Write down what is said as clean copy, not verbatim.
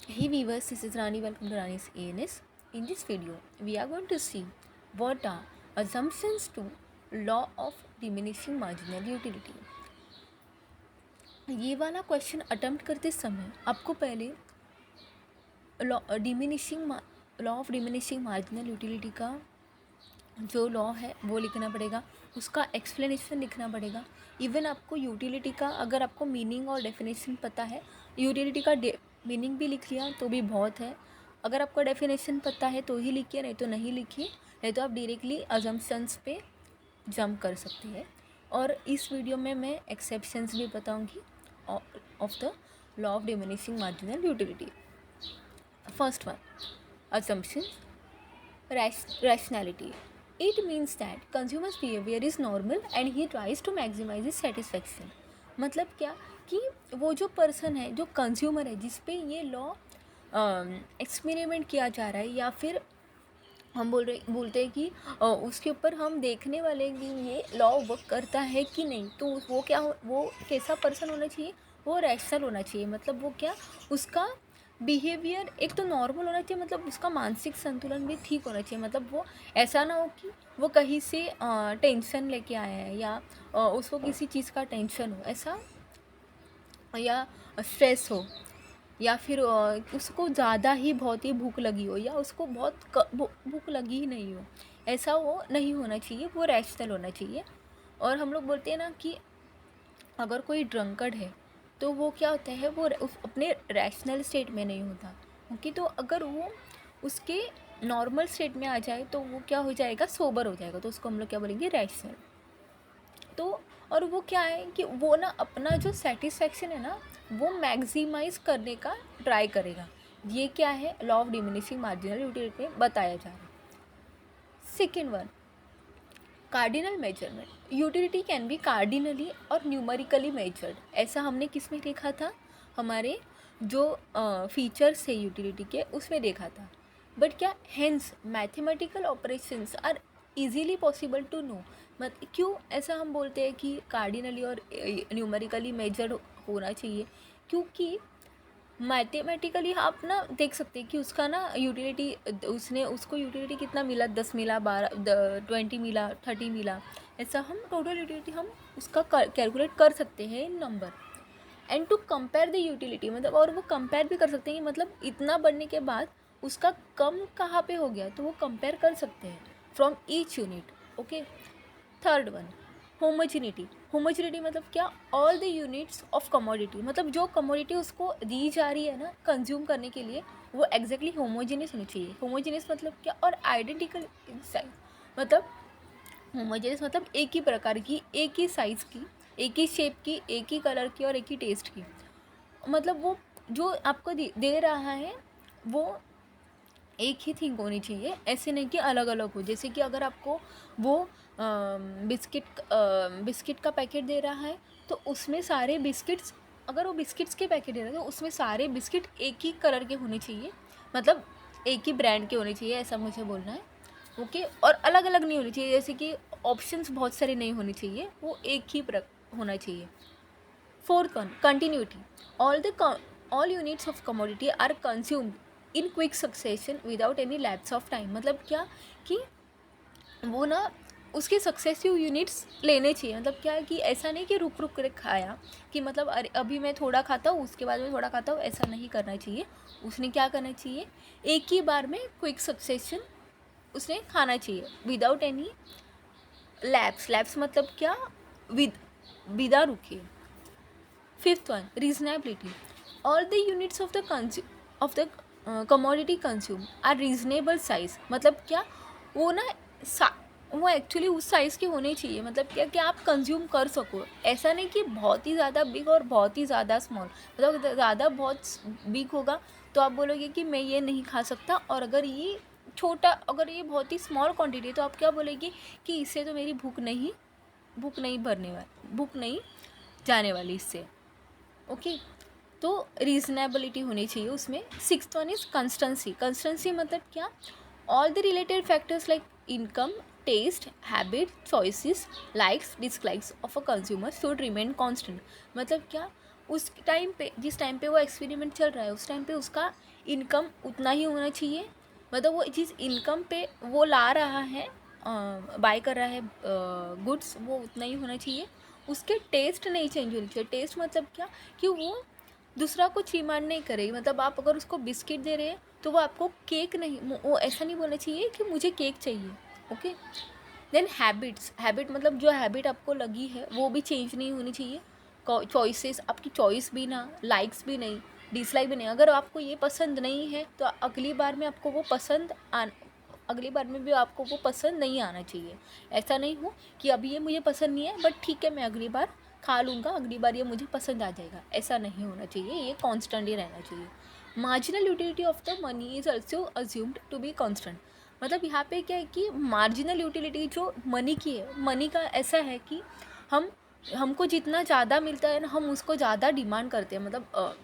Hey viewers, this is Rani. Welcome to Rani's ANS. In this video, we are going to see what are assumptions to law of diminishing marginal utility. ये वाला question attempt करते समय आपको पहले law of diminishing marginal utility का जो law है वो लिखना पड़ेगा, उसका एक्सप्लेनेशन लिखना पड़ेगा। इवन आपको यूटिलिटी का अगर आपको मीनिंग और डेफिनेशन पता है, यूटिलिटी का मीनिंग भी लिख लिया तो भी बहुत है। अगर आपको डेफिनेशन पता है तो ही लिखिए, नहीं तो नहीं लिखिए, नहीं तो आप डायरेक्टली अजम्पशंस पे जंप कर सकते हैं। और इस वीडियो में मैं एक्सेप्शंस भी बताऊंगी of the law of diminishing marginal utility. First one, assumption rationality. It means that consumer's behavior is normal and he tries to maximize his satisfaction. मतलब क्या कि वो जो पर्सन है, जो कंज्यूमर है, जिस पे ये लॉ एक्सपेरिमेंट किया जा रहा है, या फिर हम बोलते हैं कि उसके ऊपर हम देखने वाले कि ये लॉ वर्क करता है कि नहीं, तो वो कैसा पर्सन होना चाहिए, वो रैशनल होना चाहिए। मतलब वो क्या, उसका बिहेवियर एक तो नॉर्मल होना चाहिए, मतलब उसका मानसिक संतुलन भी ठीक होना चाहिए। मतलब वो ऐसा ना हो कि वो कहीं से टेंशन लेके आया है, या उसको किसी चीज़ का टेंशन हो ऐसा, या स्ट्रेस हो, या फिर उसको ज़्यादा ही बहुत ही भूख लगी हो, या उसको बहुत भूख लगी ही नहीं हो, ऐसा वो नहीं होना चाहिए। वो रैशनल होना चाहिए। और हम लोग बोलते हैं ना कि अगर कोई ड्रंकर्ड है तो वो क्या होता है, वो अपने रैशनल स्टेट में नहीं होता। ओके, तो अगर वो उसके नॉर्मल स्टेट में आ जाए तो वो क्या हो जाएगा, सोबर हो जाएगा, तो उसको हम लोग क्या बोलेंगे, रैशनल। तो और वो क्या है कि वो ना अपना जो सेटिस्फैक्शन है ना, वो मैक्सिमाइज करने का ट्राई करेगा। ये क्या है, law of diminishing marginal utility में बताया जा रहा है। Second one, cardinal measurement. Utility can be cardinally और न्यूमेरिकली मेजर्ड। ऐसा हमने किस में देखा था, हमारे जो फीचर्स है यूटिलिटी के उसमें देखा था। बट क्या, hence mathematical operations are easily possible to know. मतलब क्यों ऐसा हम बोलते हैं कि कार्डिनली और न्यूमेरिकली मेजर्ड होना चाहिए, क्योंकि मैथमेटिकली आप ना देख सकते हैं कि उसका ना यूटिलिटी, उसको यूटिलिटी कितना मिला, 10 मिला, 20 मिला, 30 मिला, ऐसा हम टोटल यूटिलिटी हम उसका कैलकुलेट कर सकते हैं इन number. And to compare the utility, मतलब और वो कंपेयर भी कर सकते हैं, मतलब इतना बढ़ने के बाद उसका कम कहाँ पे हो गया, तो वो कंपेयर कर सकते हैं from each unit. Okay, third one, homogeneity. Homogeneity मतलब क्या, all the units of commodity, मतलब जो कमोडिटी उसको दी जा रही है ना कंज्यूम करने के लिए, वो एग्जैक्टली होमोजीनियस होनी चाहिए। होमोजीनियस मतलब क्या, और आइडेंटिकल इन साइज। मतलब होमोजीनियस मतलब एक ही प्रकार की, एक ही साइज़ की, एक ही शेप की, एक ही कलर की और एक ही टेस्ट की। मतलब वो जो आपको दे रहा है वो एक ही थिंग होनी चाहिए, ऐसे नहीं कि अलग अलग हो। जैसे कि अगर आपको वो बिस्किट का पैकेट दे रहा है, तो उसमें सारे बिस्किट्स, अगर वो बिस्किट्स के पैकेट दे रहा है तो उसमें सारे बिस्किट एक ही कलर के होने चाहिए, मतलब एक ही ब्रांड के होने चाहिए, ऐसा मुझे बोलना है। ओके, और अलग अलग नहीं होनी चाहिए, जैसे कि ऑप्शंस बहुत सारे नहीं होने चाहिए, वो एक ही होना चाहिए। Fourth one, continuity. All units of commodity are consumed in quick succession without any lapse of time. मतलब क्या कि वो ना उसके सक्सेसिव यूनिट्स लेने चाहिए। मतलब क्या है कि ऐसा नहीं कि रुक रुक कर खाया, कि मतलब अरे अभी मैं थोड़ा खाता हूँ उसके बाद मैं थोड़ा खाता हूँ, ऐसा नहीं करना चाहिए। उसने क्या करना चाहिए, एक ही बार में क्विक सक्सेशन उसने खाना चाहिए विदाउट एनी लैप्स मतलब क्या, बिना रुके। Fifth one, reasonability. All the units of the commodity consume are reasonable size. मतलब क्या, वो ना वो एक्चुअली उस साइज़ के होने चाहिए। मतलब क्या, क्या आप कंज्यूम कर सको, ऐसा नहीं कि बहुत ही ज़्यादा बिग और बहुत ही ज़्यादा स्मॉल। मतलब ज़्यादा बहुत बिग होगा तो आप बोलोगे कि मैं ये नहीं खा सकता, और अगर ये छोटा, अगर ये बहुत ही स्मॉल क्वांटिटी है तो आप क्या बोलेगी कि इससे तो मेरी भूख नहीं भूख नहीं जाने वाली इससे। ओके, तो रीजनेबिलिटी होनी चाहिए उसमें। Sixth one is constancy. Constancy मतलब क्या, all the related factors like income, taste, habit, choices, likes, dislikes of a consumer should remain constant. मतलब क्या, उस टाइम पे, जिस टाइम पे वो एक्सपेरिमेंट चल रहा है, उस टाइम पे उसका इनकम उतना ही होना चाहिए, मतलब वो जिस इनकम पे वो ला रहा है, बाय कर रहा है गुड्स, वो उतना ही होना चाहिए। उसके टेस्ट नहीं चेंज होनी चाहिए। टेस्ट मतलब क्या, कि वो दूसरा कुछ डिमांड नहीं करेगी। मतलब आप अगर उसको बिस्किट दे रहे हैं तो वो आपको केक नहीं, वो ऐसा नहीं बोलना चाहिए कि मुझे केक चाहिए। ओके। देन हैबिट्स, हैबिट मतलब जो हैबिट आपको लगी है वो भी चेंज नहीं होनी चाहिए। चॉइसेस, आपकी चॉइस भी ना, लाइक्स भी नहीं, डिसलाइक भी नहीं। अगर आपको ये पसंद नहीं है तो अगली बार में आपको वो पसंद अगली बार में भी आपको वो पसंद नहीं आना चाहिए। ऐसा नहीं हो कि अभी ये मुझे पसंद नहीं है, बट ठीक है मैं अगली बार खा लूँगा, अगली बार ये मुझे पसंद आ जाएगा, ऐसा नहीं होना चाहिए। ये कॉन्स्टेंट ही रहना चाहिए। Marginal utility of the money is also assumed to be constant. मतलब यहाँ पे क्या है कि मार्जिनल यूटिलिटी जो मनी की है, मनी का ऐसा है कि हमको जितना ज़्यादा मिलता है ना, हम उसको ज़्यादा डिमांड करते हैं। मतलब